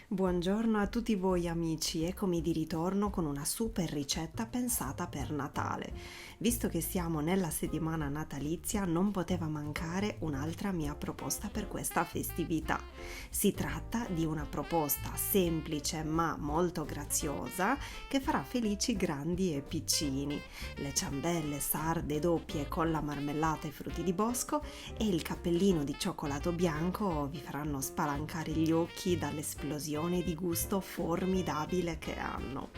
Buongiorno a tutti voi amici, eccomi di ritorno con una super ricetta pensata per Natale. Visto che siamo nella settimana natalizia, non poteva mancare un'altra mia proposta per questa festività. Si tratta di una proposta semplice ma molto graziosa che farà felici grandi e piccini. Le ciambelle sarde doppie con la marmellata e frutti di bosco e il cappellino di cioccolato bianco vi faranno spalancare gli occhi dall'esplosione di gusto formidabile che hanno.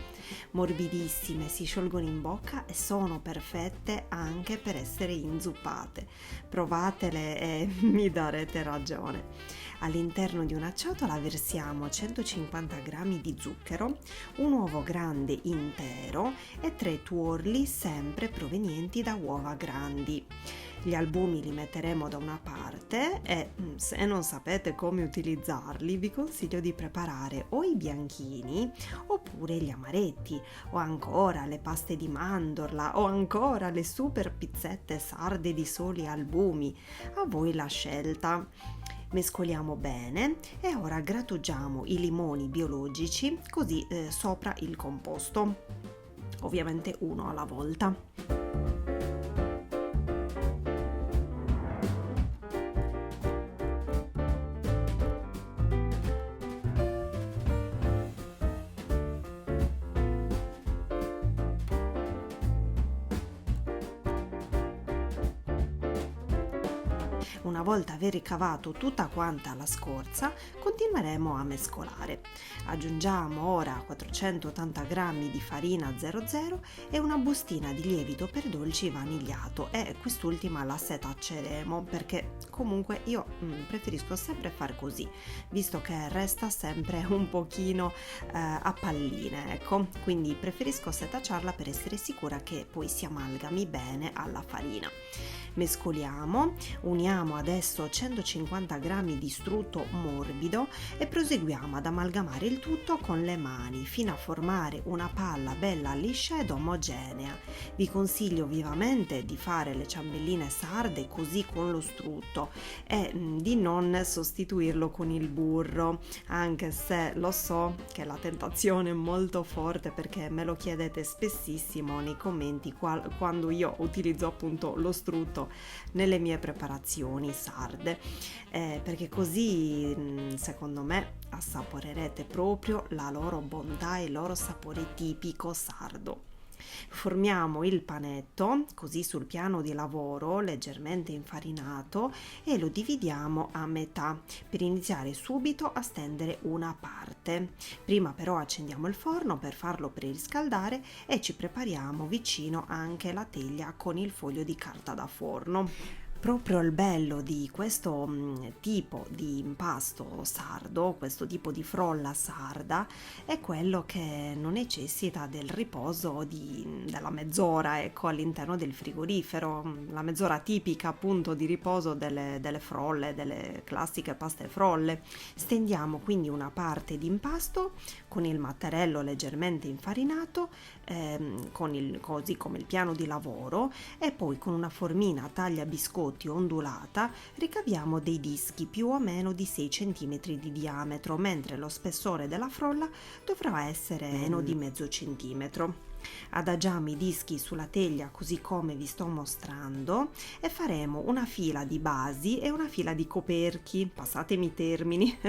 Morbidissime, si sciolgono in bocca e sono perfette anche per essere inzuppate. Provatele e mi darete ragione. All'interno di una ciotola versiamo 150 g di zucchero, un uovo grande intero e 3 tuorli sempre provenienti da uova grandi. Gli albumi li metteremo da una parte e se non sapete come utilizzarli vi consiglio di preparare o i bianchini oppure gli amaretti o ancora le paste di mandorla o ancora le super pizzette sarde di soli albumi. A voi la scelta. Mescoliamo bene e ora grattugiamo i limoni biologici così sopra il composto, ovviamente uno alla volta. Una volta aver ricavato tutta quanta la scorza, continueremo a mescolare. Aggiungiamo ora 480 g di farina 00 e una bustina di lievito per dolci vanigliato e quest'ultima la setacceremo perché comunque io preferisco sempre far così, visto che resta sempre un pochino a palline, ecco, quindi preferisco setacciarla per essere sicura che poi si amalgami bene alla farina. Mescoliamo, uniamo adesso 150 g di strutto morbido e proseguiamo ad amalgamare il tutto con le mani fino a formare una palla bella liscia ed omogenea. Vi consiglio vivamente di fare le ciambelline sarde così con lo strutto e di non sostituirlo con il burro, anche se lo so che la tentazione è molto forte perché me lo chiedete spessissimo nei commenti quando io utilizzo appunto lo strutto nelle mie preparazioni sarde, perché così secondo me assaporerete proprio la loro bontà e il loro sapore tipico sardo. Formiamo il panetto così sul piano di lavoro leggermente infarinato e lo dividiamo a metà per iniziare subito a stendere una parte. Prima però accendiamo il forno per farlo preriscaldare e ci prepariamo vicino anche la teglia con il foglio di carta da forno. Proprio il bello di questo tipo di impasto sardo, questo tipo di frolla sarda, è quello che non necessita del riposo della mezz'ora, ecco, all'interno del frigorifero, la mezz'ora tipica appunto di riposo delle frolle, delle classiche paste frolle. Stendiamo quindi una parte di impasto con il mattarello leggermente infarinato, così come il piano di lavoro, e poi con una formina a taglia biscotti ondulata ricaviamo dei dischi più o meno di 6 cm di diametro, mentre lo spessore della frolla dovrà essere meno di mezzo centimetro. Adagiamo i dischi sulla teglia così come vi sto mostrando e faremo una fila di basi e una fila di coperchi, passatemi i termini.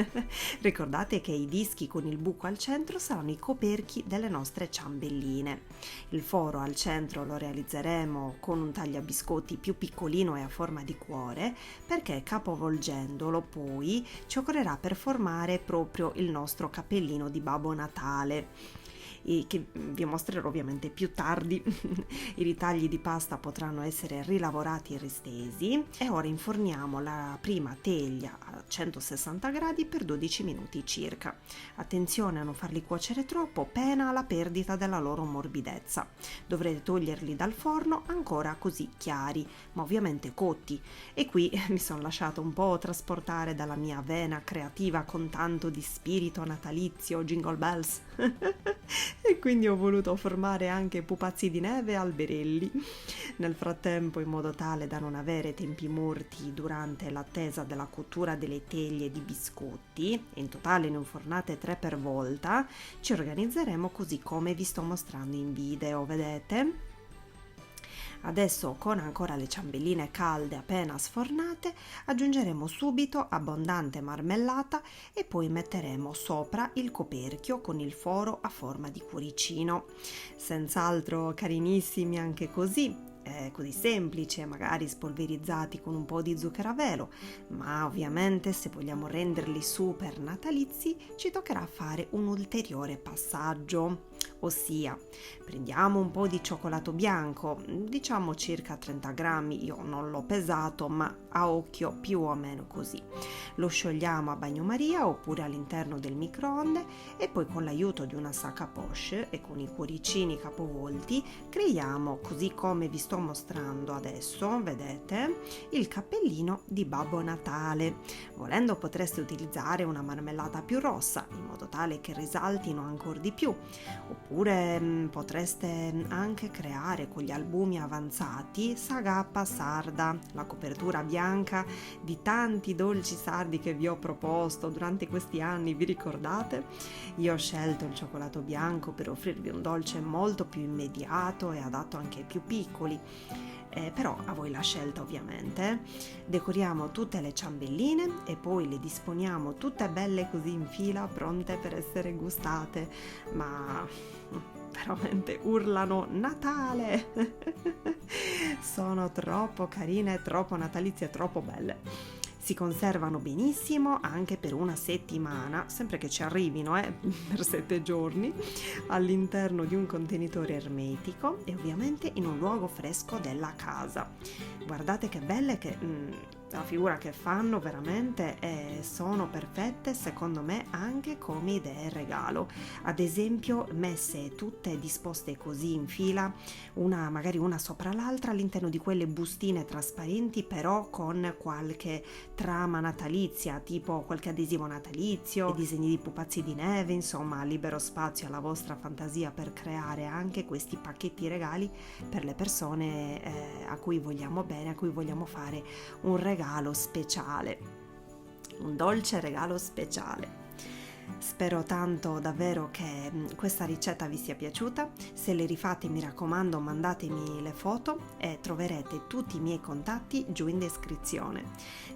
Ricordate che i dischi con il buco al centro saranno i coperchi delle nostre ciambelline. Il foro al centro lo realizzeremo con un tagliabiscotti più piccolino e a forma di cuore, perché capovolgendolo poi ci occorrerà per formare proprio il nostro cappellino di Babbo Natale, che vi mostrerò ovviamente più tardi. I ritagli di pasta potranno essere rilavorati e ristesi e ora inforniamo la prima teglia a 160 gradi per 12 minuti circa. Attenzione a non farli cuocere troppo, pena la perdita della loro morbidezza. Dovrete toglierli dal forno ancora così chiari, ma ovviamente cotti, e qui mi sono lasciata un po' trasportare dalla mia vena creativa con tanto di spirito natalizio, jingle bells. e quindi ho voluto formare anche pupazzi di neve e alberelli nel frattempo, in modo tale da non avere tempi morti durante l'attesa della cottura delle teglie di biscotti. In totale ne ho fornate 3 per volta. Ci organizzeremo così come vi sto mostrando in video, vedete? Adesso, con ancora le ciambelline calde appena sfornate, aggiungeremo subito abbondante marmellata e poi metteremo sopra il coperchio con il foro a forma di cuoricino. Senz'altro carinissimi anche così. Così semplice, magari spolverizzati con un po' di zucchero a velo, ma ovviamente se vogliamo renderli super natalizi ci toccherà fare un ulteriore passaggio, ossia prendiamo un po' di cioccolato bianco, diciamo circa 30 grammi, io non l'ho pesato ma a occhio più o meno così, lo sciogliamo a bagnomaria oppure all'interno del microonde e poi con l'aiuto di una sacca poche e con i cuoricini capovolti creiamo, così come vi sto mostrando adesso, vedete, il cappellino di Babbo Natale. Volendo potreste utilizzare una marmellata più rossa in modo tale che risaltino ancora di più, oppure potreste anche creare con gli albumi avanzati sagappa sarda, la copertura bianca di tanti dolci sardi che vi ho proposto durante questi anni, vi ricordate? Io ho scelto il cioccolato bianco per offrirvi un dolce molto più immediato e adatto anche ai più piccoli. Però a voi la scelta ovviamente. Decoriamo tutte le ciambelline e poi le disponiamo tutte belle così in fila, pronte per essere gustate, ma veramente urlano Natale! Sono troppo carine, troppo natalizie, troppo belle. Si conservano benissimo anche per una settimana, sempre che ci arrivino, per 7 giorni, all'interno di un contenitore ermetico e ovviamente in un luogo fresco della casa. Guardate che belle la figura che fanno veramente sono perfette secondo me anche come idee regalo. Ad esempio messe tutte disposte così in fila, magari una sopra l'altra all'interno di quelle bustine trasparenti però con qualche trama natalizia, tipo qualche adesivo natalizio, disegni di pupazzi di neve, insomma libero spazio alla vostra fantasia per creare anche questi pacchetti regali per le persone a cui vogliamo bene, a cui vogliamo fare un regalo speciale, un dolce regalo speciale. Spero tanto davvero che questa ricetta vi sia piaciuta. Se le rifate, mi raccomando, mandatemi le foto e troverete tutti i miei contatti giù in descrizione.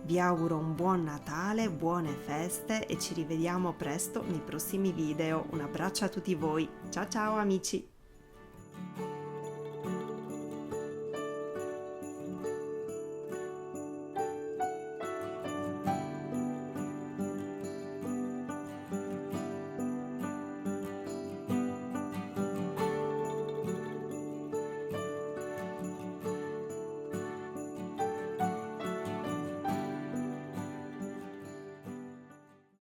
Vi auguro un buon Natale, buone feste e ci rivediamo presto nei prossimi video. Un abbraccio a tutti voi. Ciao ciao amici!